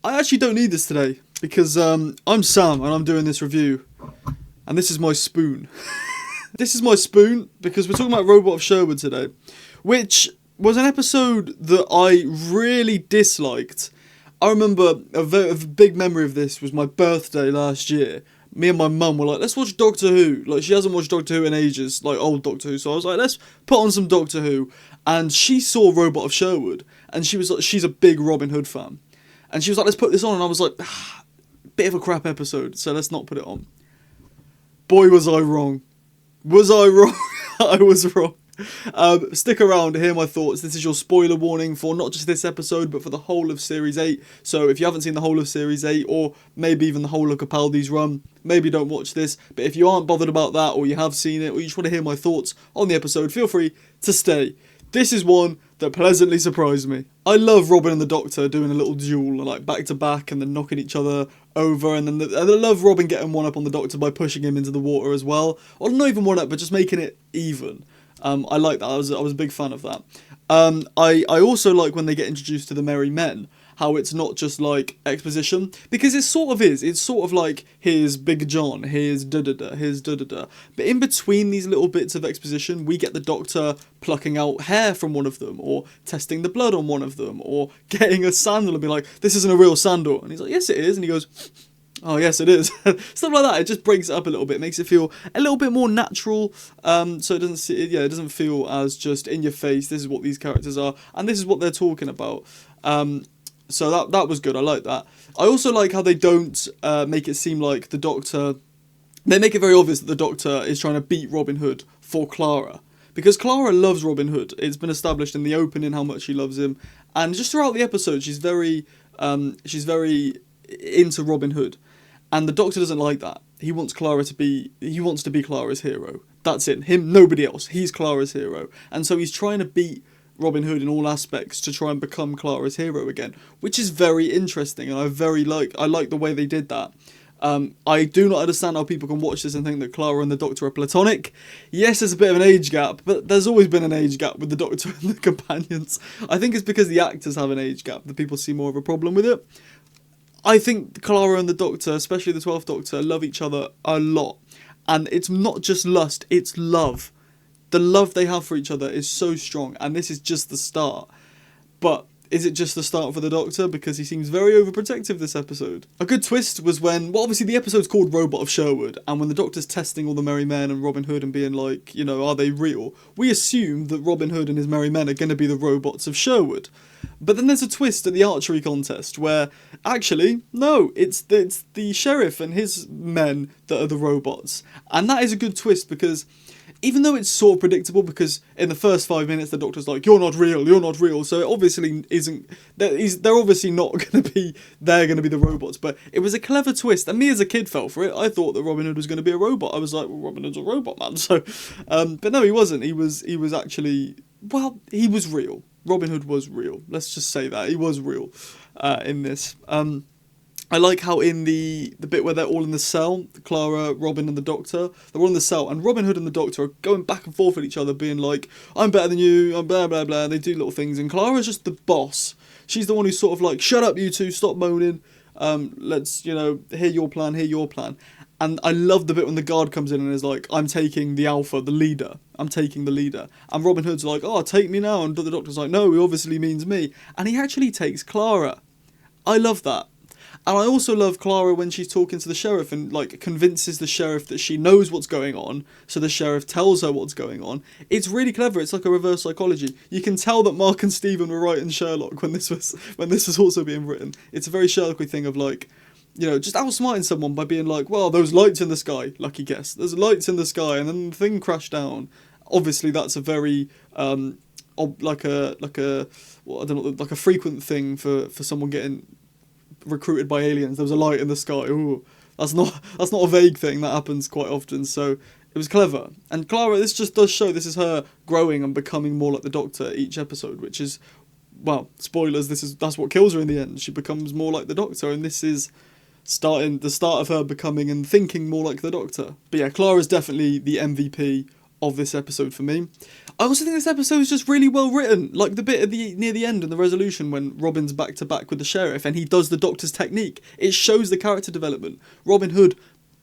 I actually don't need this today because I'm Sam and I'm doing this review, and this is my spoon. This is my spoon because we're talking about Robot of Sherwood today, which was an episode that I really disliked. I remember a big memory of this was my birthday last year. Me and my mum were like, let's watch Doctor Who. Like, she hasn't watched Doctor Who in ages, like old Doctor Who. So I was like, let's put on some Doctor Who. And she saw Robot of Sherwood, and she was like, she's a big Robin Hood fan. And she was like, let's put this on. And I was like, bit of a crap episode, so let's not put it on. Boy, was I wrong. Was I wrong? I was wrong. Stick around to hear my thoughts. This is your spoiler warning for not just this episode, but for the whole of Series 8. So if you haven't seen the whole of Series 8, or maybe even the whole of Capaldi's run, maybe don't watch this. But if you aren't bothered about that, or you have seen it, or you just want to hear my thoughts on the episode, feel free to stay. This is one that pleasantly surprised me. I love Robin and the Doctor doing a little duel, like back to back, and then knocking each other over. And then I love Robin getting one up on the Doctor by pushing him into the water as well. Or not even one up, but just making it even. I like that. I was a big fan of that. I also like when they get introduced to the Merry Men, how it's not just like exposition, because it sort of is. It's sort of like, here's Big John, here's da-da-da, here's da-da-da. But in between these little bits of exposition, we get the Doctor plucking out hair from one of them, or testing the blood on one of them, or getting a sandal and be like, this isn't a real sandal. And he's like, yes it is. And he goes, oh yes it is. Stuff like that. It just breaks it up a little bit. It makes it feel a little bit more natural, so it doesn't feel as just in your face. This is what these characters are, and this is what they're talking about. So that was good. I like that. I also like how they don't make it seem like the Doctor. They make it very obvious that the Doctor is trying to beat Robin Hood for Clara, because Clara loves Robin Hood. It's been established in the opening how much she loves him, and just throughout the episode she's very into Robin Hood. And the Doctor doesn't like that. He wants to be Clara's hero. That's it. Him, nobody else. He's Clara's hero. And so he's trying to beat Robin Hood in all aspects to try and become Clara's hero again, which is very interesting, and I like the way they did that. I do not understand how people can watch this and think that Clara and the Doctor are platonic. Yes, there's a bit of an age gap, but there's always been an age gap with the Doctor and the companions. I think it's because the actors have an age gap that people see more of a problem with it. I think Clara and the Doctor, especially the 12th Doctor, love each other a lot. And it's not just lust, it's love. The love they have for each other is so strong, and this is just the start. But is it just the start for the Doctor? Because he seems very overprotective this episode. A good twist was when, well, obviously the episode's called Robot of Sherwood, and when the Doctor's testing all the Merry Men and Robin Hood and being like, you know, are they real? We assume that Robin Hood and his Merry Men are going to be the robots of Sherwood. But then there's a twist at the archery contest where, actually, no, it's the sheriff and his men that are the robots. And that is a good twist because, even though it's sort of predictable, because in the first 5 minutes the Doctor's like, you're not real, so it obviously isn't, they're obviously not going to be, they're going to be the robots, but it was a clever twist, and me as a kid fell for it. I thought that Robin Hood was going to be a robot. I was like, well, Robin Hood's a robot, man, so, but no, he wasn't. He was actually, well, he was real. Robin Hood was real. Let's just say that. He was real in this. I like how in the bit where they're all in the cell, Clara, Robin and the Doctor, they're all in the cell, and Robin Hood and the Doctor are going back and forth with each other, being like, I'm better than you, I'm blah, blah, blah, and they do little things, and Clara's just the boss. She's the one who's sort of like, shut up you two, stop moaning, let's, you know, hear your plan. And I love the bit when the guard comes in and is like, I'm taking the alpha, the leader. I'm taking the leader. And Robin Hood's like, oh, take me now. And the Doctor's like, no, he obviously means me. And he actually takes Clara. I love that. And I also love Clara when she's talking to the sheriff and like convinces the sheriff that she knows what's going on, so the sheriff tells her what's going on. It's really clever. It's like a reverse psychology. You can tell that Mark and Stephen were writing Sherlock when this was also being written. It's a very Sherlocky thing of like, you know, just outsmarting someone by being like, well, those lights in the sky, lucky guess. There's lights in the sky, and then the thing crashed down. Obviously, that's a very like a frequent thing for someone getting recruited by aliens. There was a light in the sky. Ooh, that's not a vague thing. That happens quite often. So it was clever. And Clara, this just does show this is her growing and becoming more like the Doctor each episode, which is, well, spoilers. That's what kills her in the end. She becomes more like the Doctor, and this is the start of her becoming and thinking more like the Doctor. But yeah, Clara's definitely the MVP of this episode for me. I also think this episode is just really well written. Like the bit at near the end and the resolution when Robin's back to back with the sheriff and he does the Doctor's technique. It shows the character development. Robin Hood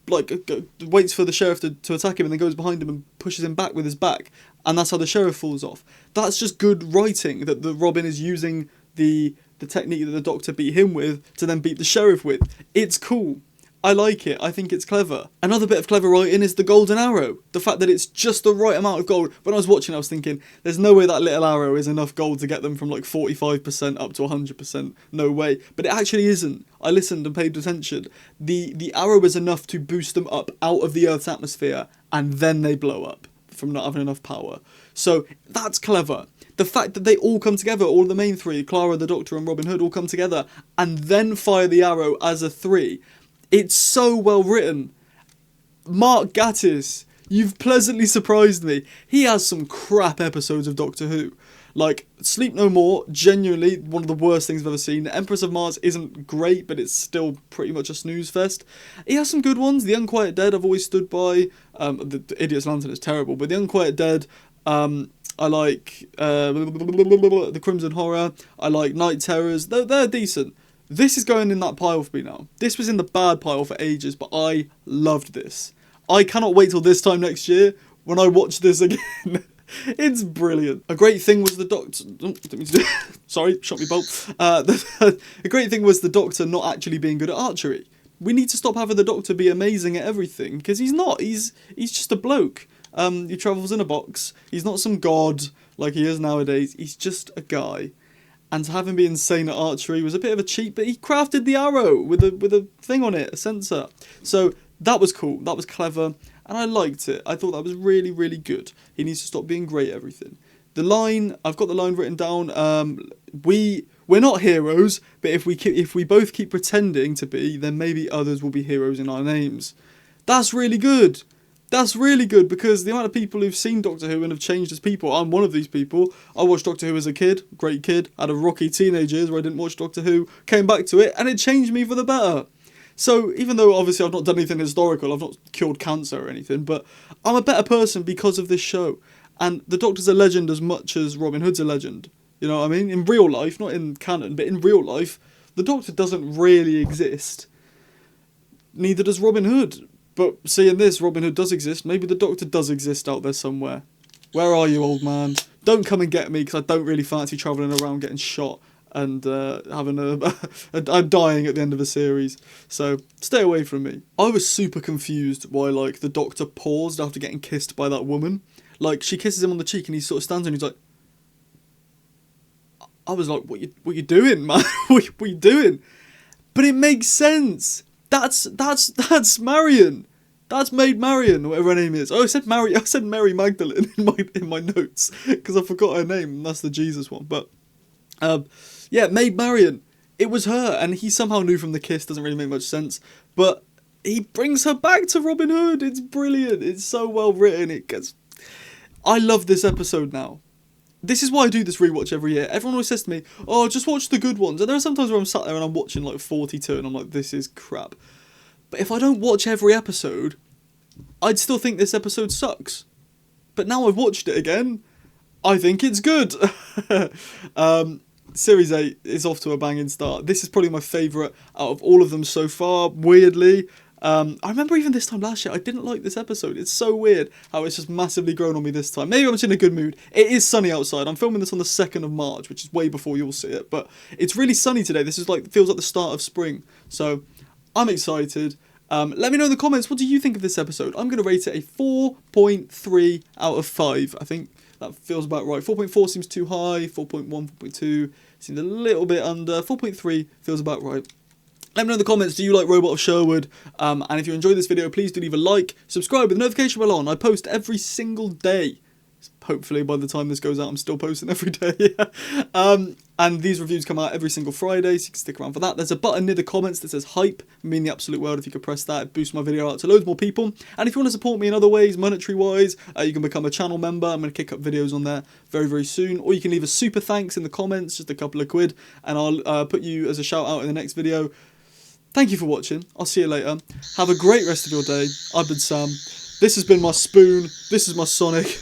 waits for the sheriff to attack him and then goes behind him and pushes him back with his back, and that's how the sheriff falls off. That's just good writing, that the Robin is using the technique that the Doctor beat him with to then beat the sheriff with. It's cool. I like it. I think it's clever. Another bit of clever writing is the golden arrow. The fact that it's just the right amount of gold. When I was watching, I was thinking, there's no way that little arrow is enough gold to get them from like 45% up to 100%. No way. But it actually isn't. I listened and paid attention. The arrow is enough to boost them up out of the Earth's atmosphere, and then they blow up from not having enough power. So that's clever. The fact that they all come together, all the main three, Clara, the Doctor and Robin Hood, all come together and then fire the arrow as a three. It's so well written. Mark Gatiss, you've pleasantly surprised me. He has some crap episodes of Doctor Who. Like, Sleep No More, genuinely one of the worst things I've ever seen. Empress of Mars isn't great, but it's still pretty much a snooze fest. He has some good ones. The Unquiet Dead I've always stood by. The Idiot's Lantern is terrible, but The Unquiet Dead, I like The Crimson Horror. I like Night Terrors. They're decent. This is going in that pile for me now. This was in the bad pile for ages, but I loved this. I cannot wait till this time next year when I watch this again. It's brilliant. A great thing was the Doctor... Sorry, shot me bolt. A great thing was the Doctor not actually being good at archery. We need to stop having the Doctor be amazing at everything, because he's not. He's just a bloke. He travels in a box. He's not some god like he is nowadays. He's just a guy. And to have him be insane at archery was a bit of a cheat, but he crafted the arrow with a thing on it, a sensor. So that was cool, that was clever, and I liked it. I thought that was really, really good. He needs to stop being great at everything. The line, I've got the line written down, we're not heroes, but if we both keep pretending to be, then maybe others will be heroes in our names. That's really good. That's really good, because the amount of people who've seen Doctor Who and have changed as people, I'm one of these people. I watched Doctor Who as a kid, great kid, had a rocky teenage years where I didn't watch Doctor Who, came back to it, and it changed me for the better. So even though obviously I've not done anything historical, I've not cured cancer or anything, but I'm a better person because of this show. And the Doctor's a legend as much as Robin Hood's a legend. You know what I mean? In real life, not in canon, but in real life, the Doctor doesn't really exist. Neither does Robin Hood. But seeing this, Robin Hood does exist. Maybe the Doctor does exist out there somewhere. Where are you, old man? Don't come and get me, because I don't really fancy travelling around getting shot and having I'm dying at the end of a series. So stay away from me. I was super confused why the Doctor paused after getting kissed by that woman. Like, she kisses him on the cheek and he sort of stands there and he's like... I was like, what you doing, man? what you doing? But it makes sense. That's Marion. That's Maid Marion, whatever her name is. Oh, I said Mary Magdalene in my notes because I forgot her name, and that's the Jesus one. But yeah, Maid Marion. It was her, and he somehow knew from the kiss. Doesn't really make much sense, but he brings her back to Robin Hood. It's brilliant. It's so well written. I love this episode now. This is why I do this rewatch every year. Everyone always says to me, oh, just watch the good ones. And there are sometimes where I'm sat there and I'm watching 42 and I'm like, this is crap. But if I don't watch every episode, I'd still think this episode sucks. But now I've watched it again, I think it's good. Series 8 is off to a banging start. This is probably my favourite out of all of them so far, weirdly. I remember even this time last year, I didn't like this episode. It's so weird how it's just massively grown on me this time. Maybe I'm just in a good mood. It is sunny outside. I'm filming this on the 2nd of March, which is way before you'll see it. But it's really sunny today. This is feels like the start of spring. So I'm excited. Let me know in the comments, what do you think of this episode? I'm going to rate it a 4.3 out of 5. I think that feels about right. 4.4 seems too high. 4.1, 4.2 seems a little bit under. 4.3 feels about right. Let me know in the comments, do you like Robot of Sherwood? And if you enjoyed this video, please do leave a like, subscribe with the notification bell on. I post every single day. Hopefully by the time this goes out, I'm still posting every day. And these reviews come out every single Friday, so you can stick around for that. There's a button near the comments that says hype. It means the absolute world if you could press that. It boosts my video out to loads more people. And if you want to support me in other ways, monetary-wise, you can become a channel member. I'm going to kick up videos on there very, very soon. Or you can leave a super thanks in the comments, just a couple of quid, and I'll put you as a shout out in the next video. Thank you for watching. I'll see you later. Have a great rest of your day. I've been Sam. This has been my Spoon. This is my Sonic.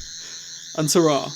And ta-ra.